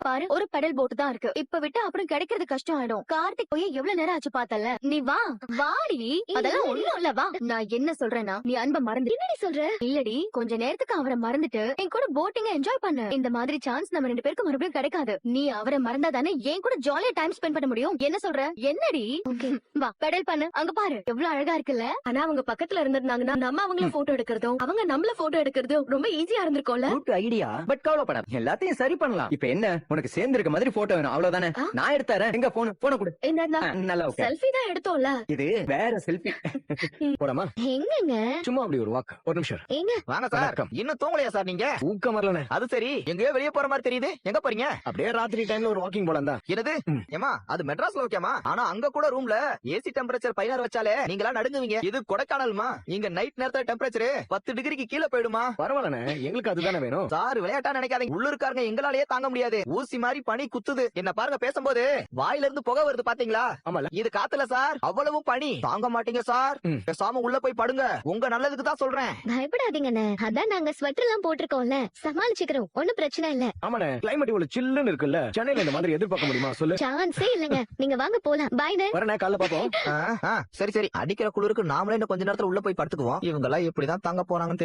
பாரு ஒரு பெடல் போட்டு தான் இருக்கு. இப்ப விட்டு அப்புறம் கிடைக்கிறது கஷ்டம் ஆயிடும். கார்த்திக் போய் எவ்வளவு நேரம் ஆச்சு பார்த்தல. நீ வா வாடி. அதெல்லாம் ஒண்ணும் இல்ல வா. நான் என்ன சொல்றேன்னா நீ அன்ப மறந்து என்னடி சொல்ற? இல்லடி கொஞ்ச நேரத்துக்கு அவரை மறந்துட்டு என் கூட போட்டிங்க என்ஜாய் பண்ணு. இந்த மாதிரி சான்ஸ் நம்ம 2 பேருக்கு மறுபடியும் கிடைக்காது. நீ அவரை மறந்தா தானே என் கூட ஜாலியா டைம் ஸ்பெண்ட் பண்ண முடியும். என்ன சொல்ற? என்னடி? வா பெடல் பண்ணு. அங்க பாரு எவ்வளவு அழகா இருக்குல்ல. ஆனா அவங்க பக்கத்துல இருந்திருந்தாங்கன்னா நம்ம அவங்கள போட்டோ எடுக்கிறதும் அவங்க நம்மள போட்டோ எடுக்கிறதும் ரொம்ப ஈஸியா இருந்திருக்கும்ல. Good idea. பட் கவலைப்படாத, எல்லாத்தையும் சரி பண்ணலாம். இப்ப என்ன உனக்கு சேர்ந்து இருக்க மாதிரி போட்டோ வேணும் அவ்வளவுதானே? நான் எடுத்தாரேன். எங்க போன் கொடு. நல்லா ஓகே. செல்ஃபி தான் எடுத்தோம்ல. இது வேற செல்ஃபி. போடாமா? எங்கங்க? சும்மா அப்படி ஒரு வாக். ஒரு நிமிஷம். எங்க? வாங்க சார். இன்னும் தூங்கலையா சார் நீங்க? ஊக்கம் வரலனே. அது சரி, எங்கயோ வெளிய போற மாதிரி தெரியுது. எங்க போறீங்க? அப்படியே ராத்திரி டைம்ல ஒரு வாக்கிங் போலாம் தான். என்னது? ஏமா அது மெட்ராஸ்ல ஓகேமா? ஆனா அங்க கூட ரூம்ல ஏசி டெம்பரேச்சர் 16 வச்சாலே நீங்களா நடுங்குவீங்க. இது கொடைக்கானல்மா. இங்க நைட் நேரத்துல டெம்பரேச்சர் 10 டிகிரிக்கு கீழ போயிடுமா? பரவாயில்லனே, எங்களுக்கு அதுதானே வேணும். சார் விளையாட்டா நினைக்காதீங்க. உள்ளூர்காரங்க எங்களாலேயே தாங்க முடியாது. ஊசி மாதிரி பனி குத்துது. என்ன பாருங்க பேசும்போது வாயில இருந்து புகை வருது பாத்தீங்களா? ஆமால. இது காத்துல சார் அவ்வளவு பனி தாங்க மாட்டீங்க சார். பேசாம உள்ள போய் படுங்க. உங்க நல்லதுக்கு தான் சொல்றேன். பயப்படாதீங்கண்ணே, அதான் நாங்க ஸ்வெட்டர் எல்லாம் போட்டிருக்கோம்ல, சமாளிச்சுக்கிறோம். ஒண்ணும் பிரச்சனை இல்ல. ஆமாண்ணே, கிளைமேட் இவ்வளவு சில்லுன்னு இருக்குல்ல, சென்னையில இந்த மாதிரி எதிர்பார்க்க முடியுமா சொல்லு? சான்ஸே இல்லங்க. நீங்க வாங்க போலாம். பாய்ண்ணே. வரண்ணே, காலைல பாப்போம். சரி சரி, அடிக்கிற குளிருக்கு நாமளே இன்னும் கொஞ்ச நேரத்துல உள்ள போய் படுத்துக்குவோம். இவங்க எல்லாம் எப்படிதான் தாங்க போறாங்கன்னு தெரியும்.